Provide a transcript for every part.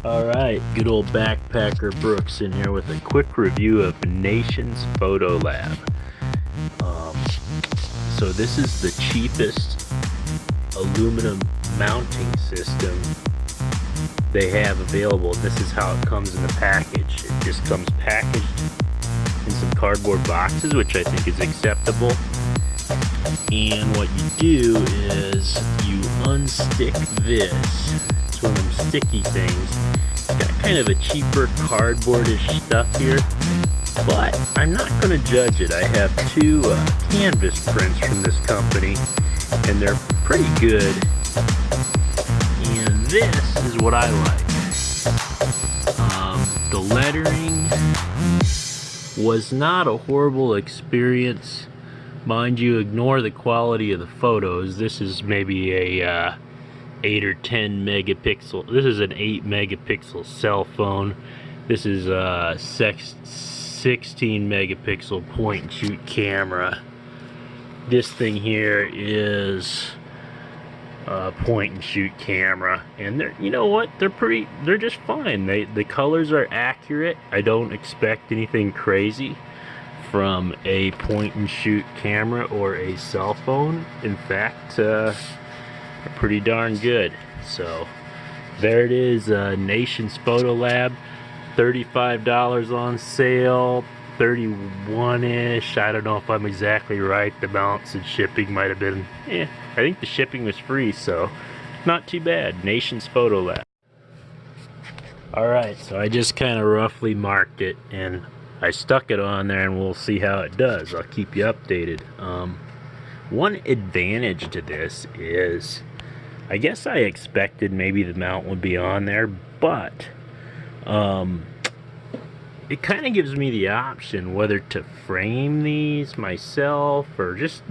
Alright, good old backpacker Brooks in here with a quick review of Nations Photo Lab. So this is the cheapest aluminum mounting system they have available. This is how it comes in the package. It just comes packaged in some cardboard boxes, which I think is acceptable. And what you do is you unstick this. It's one of them sticky things. It's got kind of a cheaper cardboardish stuff here, but I'm not going to judge it. I have two canvas prints from this company, and they're pretty good. And this is what I like. The lettering was not a horrible experience. Mind you, ignore the quality of the photos. This is maybe a 8 or 10 megapixel. This is an 8 megapixel cell phone. This is a 16 megapixel point and shoot camera. This thing here is a point and shoot camera, and they're, you know what, they're just fine. The colors are accurate. I don't expect anything crazy from a point and shoot camera or a cell phone. In fact, pretty darn good. So there it is, Nations Photo Lab, $35 on sale, 31-ish. I don't know if I'm exactly right. The balance and shipping might have been, I think the shipping was free, so not too bad. Nations Photo Lab. Alright, so I just kind of roughly marked it and I stuck it on there, and we'll see how it does. I'll keep you updated. One advantage to this is, I guess I expected maybe the mount would be on there, but it kind of gives me the option whether to frame these myself or just,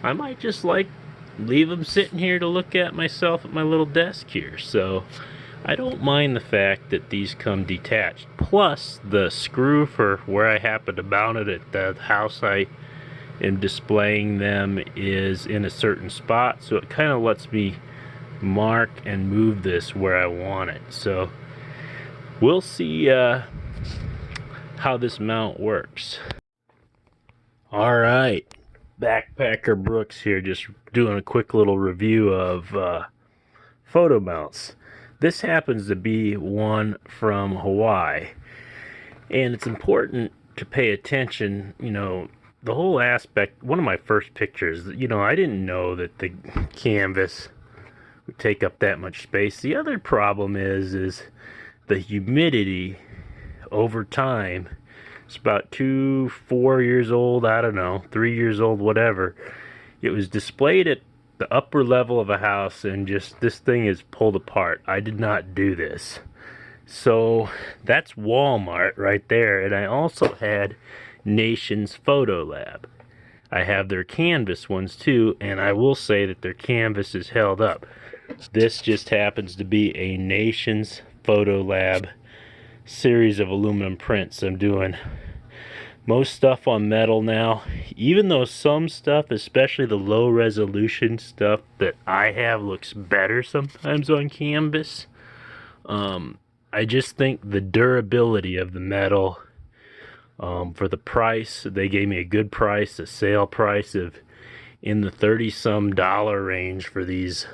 I might just leave them sitting here to look at myself at my little desk here. So I don't mind the fact that these come detached. Plus, the screw for where I happen to mount it at the house I am displaying them is in a certain spot, so it kind of lets me mark and move this where I want it. So we'll see how this mount works. Alright, Backpacker Brooks here, just doing a quick little review of photo mounts. This happens to be one from Hawaii, and it's important to pay attention, the whole aspect. One of my first pictures, I didn't know that the canvas would take up that much space. The other problem is the humidity over time. It's about 4 years old, I don't know, 3 years old, whatever. It was displayed at the upper level of a house, and just this thing is pulled apart. I did not do this. So that's Walmart right there. And I also had Nations Photo Lab. I have their canvas ones too, and I will say that their canvas is held up. This just happens to be a Nations Photo Lab series of aluminum prints. I'm doing most stuff on metal now, even though some stuff, especially the low resolution stuff that I have, looks better sometimes on canvas. I just think the durability of the metal, for the price, they gave me a good price, a sale price of in the $30-some range for these.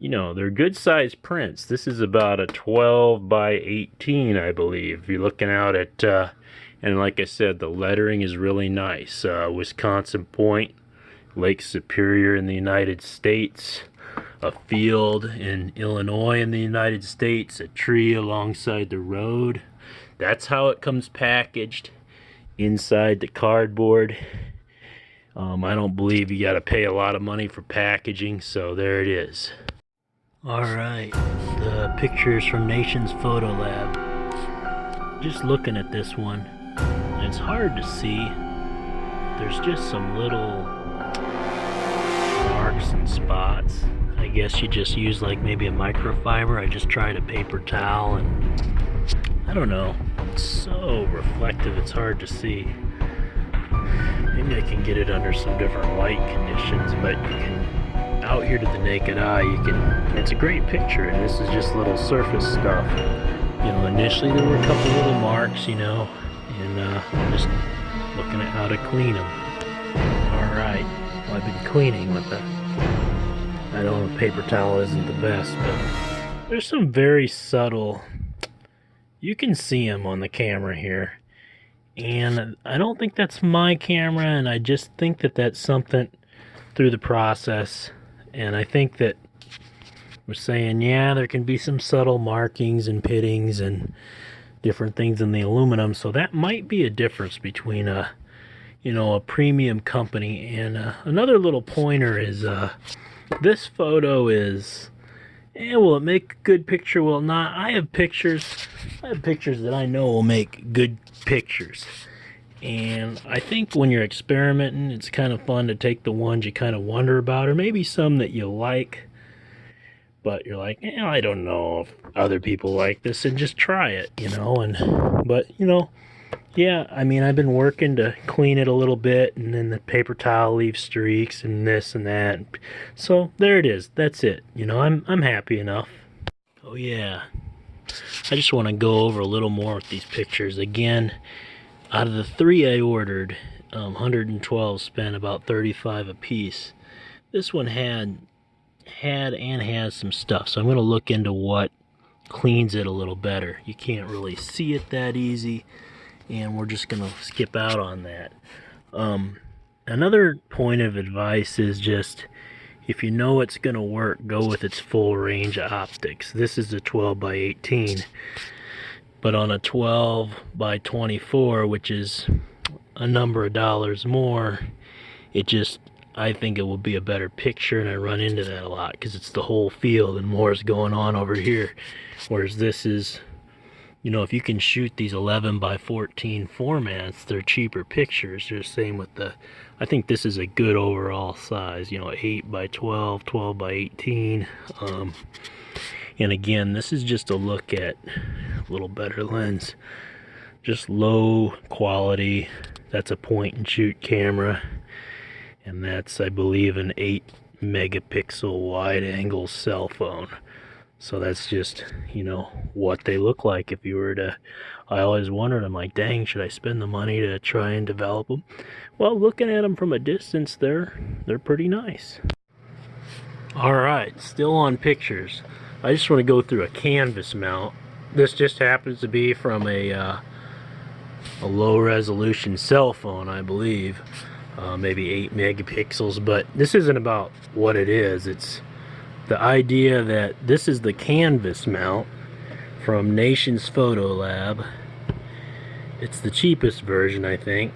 They're good size prints. This is about a 12 by 18, I believe. You're looking out at, and like I said, the lettering is really nice. Wisconsin Point, Lake Superior in the United States, a field in Illinois in the United States, a tree alongside the road. That's how it comes packaged inside the cardboard. I don't believe you got to pay a lot of money for packaging, so there it is. Alright, the pictures from Nations Photo Lab. Just looking at this one, it's hard to see. There's just some little marks and spots. I guess you just use maybe a microfiber. I just tried a paper towel, and I don't know. It's so reflective, it's hard to see. Maybe I can get it under some different light conditions, but you can out here to the naked eye, it's a great picture, and this is just little surface stuff. You know, initially there were a couple little marks, you know, and I'm just looking at how to clean them. Alright, well, I've been cleaning with I know the paper towel isn't the best, but there's some very subtle, you can see them on the camera here. And I don't think that's my camera, and I just think that that's something through the process. And I think that we're saying, yeah, there can be some subtle markings and pittings and different things in the aluminum. So that might be a difference between a premium company. And another little pointer is this photo is, will it make a good picture? Will it not? I have pictures that I know will make good pictures. And I think when you're experimenting, it's kind of fun to take the ones you kind of wonder about, or maybe some that you like, but you're like, I don't know if other people like this, and just try it, you know. Yeah, I mean, I've been working to clean it a little bit, and then the paper towel leaves streaks and this and that. So there it is. That's it. You know, I'm happy enough. Oh yeah, I just want to go over a little more with these pictures. Again, out of the 3 I ordered, 112 spent about 35 a piece. This one had and has some stuff, so I'm going to look into what cleans it a little better. You can't really see it that easy, and we're just going to skip out on that. Another point of advice is just, if you know it's going to work, go with its full range optics. This is a 12 by 18. But on a 12 by 24, which is a number of dollars more, I think it will be a better picture, and I run into that a lot because it's the whole field and more is going on over here. Whereas this is, you know, if you can shoot these 11 by 14 formats, they're cheaper pictures. They're the same with I think this is a good overall size, you know, 8 by 12, 12 by 18. And again, this is just a look at a little better lens. Just low quality. That's a point and shoot camera. And that's, I believe, an 8 megapixel wide angle cell phone. So that's just, you know, what they look like if you were to, I always wondered, I'm like, dang, should I spend the money to try and develop them? Well, looking at them from a distance, they're pretty nice. Alright, still on pictures. I just want to go through a canvas mount. This just happens to be from a low resolution cell phone, I believe. Maybe 8 megapixels, but this isn't about what it is. It's the idea that this is the canvas mount from Nations Photo Lab. It's the cheapest version, I think.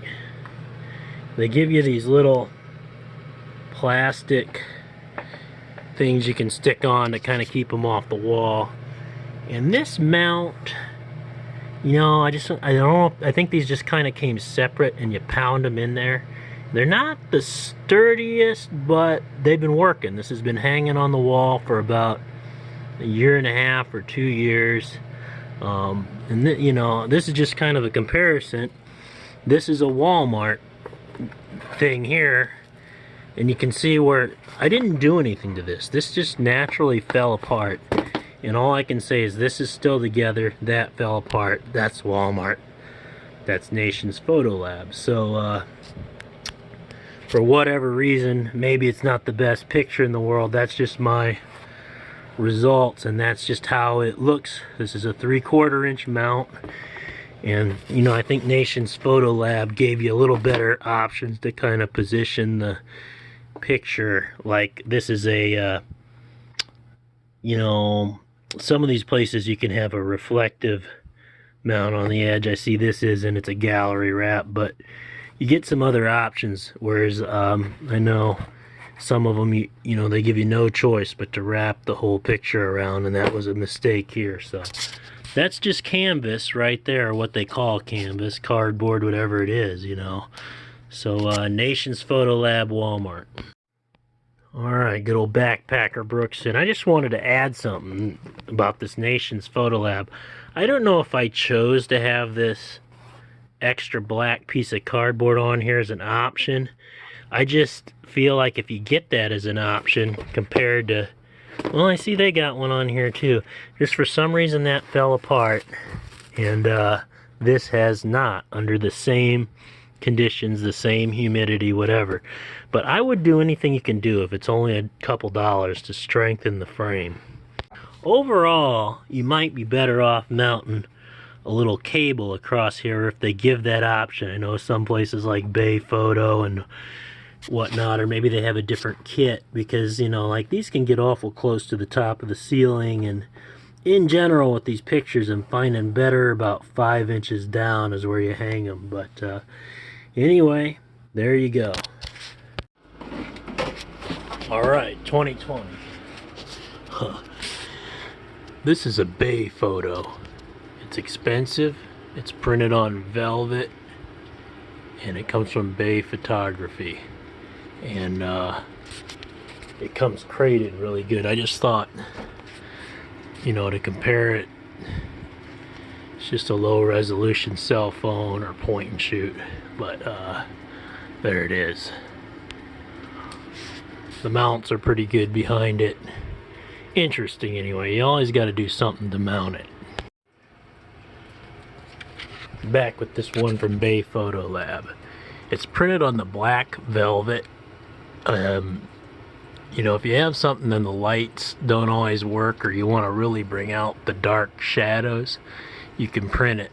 They give you these little plastic things you can stick on to kind of keep them off the wall. And this mount, you know, I think these just kind of came separate and you pound them in there. They're not the sturdiest, but they've been working. This has been hanging on the wall for about a year and a half or 2 years. You know, this is just kind of a comparison. This is a Walmart thing here, and you can see where I didn't do anything to this. This just naturally fell apart, and all I can say is this is still together. That fell apart. That's Walmart. That's Nations Photo Lab. So for whatever reason, maybe it's not the best picture in the world. That's just my results, and that's just how it looks. This is a 3/4 inch mount, and you know, I think Nations Photo Lab gave you a little better options to kind of position the picture. Like this is a you know, some of these places you can have a reflective mount on the edge. I see this is, and it's a gallery wrap, but you get some other options, whereas I know some of them, you know, they give you no choice but to wrap the whole picture around, and that was a mistake here. So that's just canvas right there, what they call canvas, cardboard, whatever it is, you know. So Nations Photo Lab, Walmart. Alright, good old backpacker Brooks, and I just wanted to add something about this Nations Photo Lab. I don't know if I chose to have this extra black piece of cardboard on here as an option. I just feel like if you get that as an option compared to, well, I see they got one on here too. Just for some reason that fell apart, and this has not, under the same conditions, the same humidity, whatever. But I would do anything you can do if it's only a couple dollars to strengthen the frame. Overall, you might be better off mounting a little cable across here if they give that option. I know some places like Bey Photo and whatnot, or maybe they have a different kit, because, you know, like these can get awful close to the top of the ceiling, and in general with these pictures I'm finding better about 5 inches down is where you hang them. But anyway, there you go. Alright, 2020. This is a Bey photo. It's expensive, it's printed on velvet, and it comes from Bey Photography. And it comes crated really good. I just thought, you know, to compare it, it's just a low resolution cell phone or point and shoot, but there it is. The mounts are pretty good behind it. Interesting anyway. You always got to do something to mount it. Back with this one from Bey Photo Lab. It's printed on the black velvet. You know, if you have something and the lights don't always work, or you want to really bring out the dark shadows, you can print it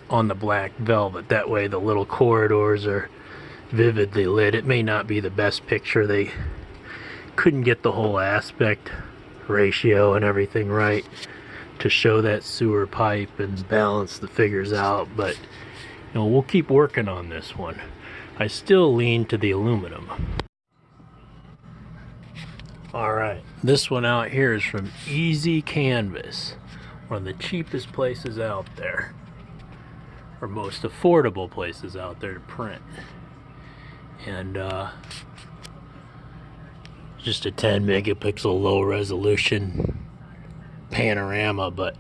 on the black velvet. That way the little corridors are vividly lit. It may not be the best picture. They couldn't get the whole aspect ratio and everything right to show that sewer pipe and balance the figures out, but you know, we'll keep working on this one. I still lean to the aluminum. Alright, this one out here is from Easy Canvas, one of the cheapest places out there, or most affordable places out there to print. And just a 10 megapixel low resolution panorama, but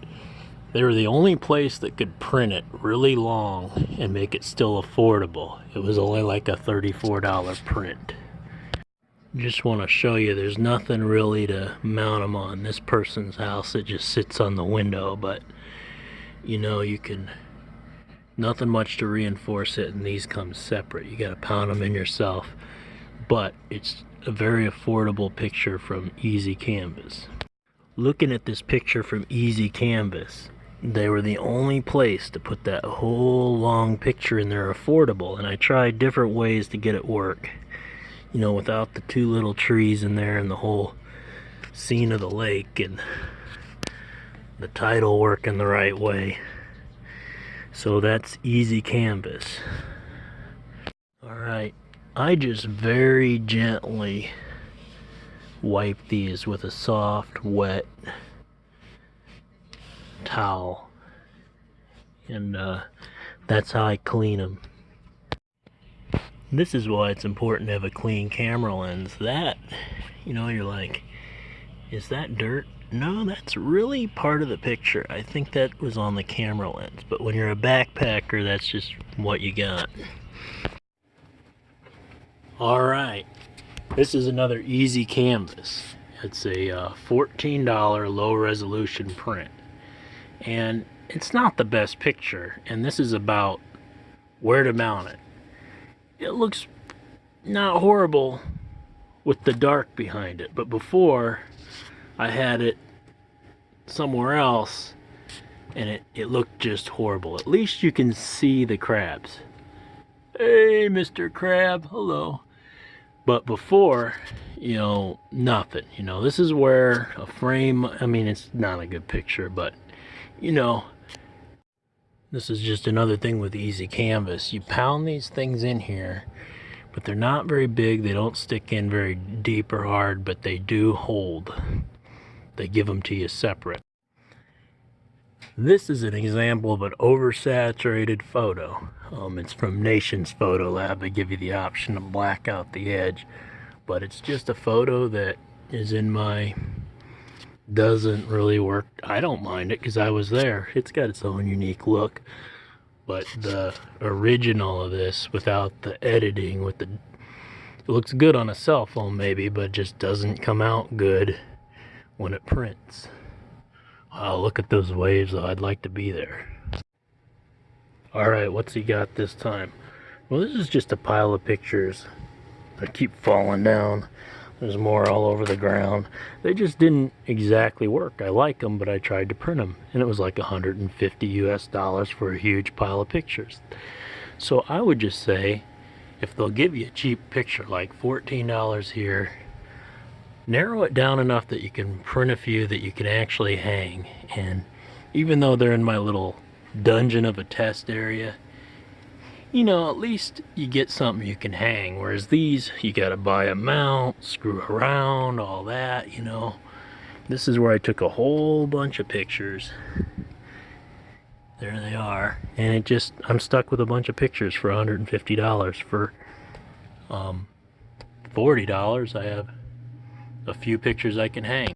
they were the only place that could print it really long and make it still affordable. It was only like a $34 print. Just want to show you there's nothing really to mount them on. This person's house, it just sits on the window, but you know, you can, nothing much to reinforce it, and these come separate. You got to pound them in yourself, but it's a very affordable picture from Easy Canvas. Looking at this picture from Easy Canvas, they were the only place to put that whole long picture in there affordable, and I tried different ways to get it work, you know, without the two little trees in there and the whole scene of the lake and the title working the right way. So that's Easy Canvas. Alright, I just very gently wipe these with a soft, wet towel, and that's how I clean them. This is why it's important to have a clean camera lens. That, you know, you're like, is that dirt? No, that's really part of the picture. I think that was on the camera lens, but when you're a backpacker, that's just what you got. Alright, this is another Easy Canvas. It's a $14 low resolution print, and it's not the best picture, and this is about where to mount it. It looks not horrible with the dark behind it, but before I had it somewhere else and it looked just horrible. At least you can see the crabs. Hey, Mr. Crab, hello. But before, you know, nothing. You know, this is where a frame, I mean, it's not a good picture, but you know, this is just another thing with Easy Canvas. You pound these things in here, but they're not very big. They don't stick in very deep or hard, but they do hold. They give them to you separate. This is an example of an oversaturated photo. It's from Nation's Photo Lab. They give you the option to black out the edge, but it's just a photo that is in my, doesn't really work. I don't mind it because I was there. It's got its own unique look, but the original of this, without the editing, with the It looks good on a cell phone maybe, but it just doesn't come out good when it prints. Wow, look at those waves though. I'd like to be there. Alright, what's he got this time? Well, this is just a pile of pictures that keep falling down. There's more all over the ground. They just didn't exactly work. I like them, but I tried to print them, and it was like 150 US dollars for a huge pile of pictures. So I would just say, if they'll give you a cheap picture, like $14 here, narrow it down enough that you can print a few that you can actually hang. And even though they're in my little dungeon of a test area, you know, at least you get something you can hang. Whereas these, you gotta buy a mount, screw around, all that, you know. This is where I took a whole bunch of pictures. There they are. And it just, I'm stuck with a bunch of pictures for $150. For $40, I have a few pictures I can hang.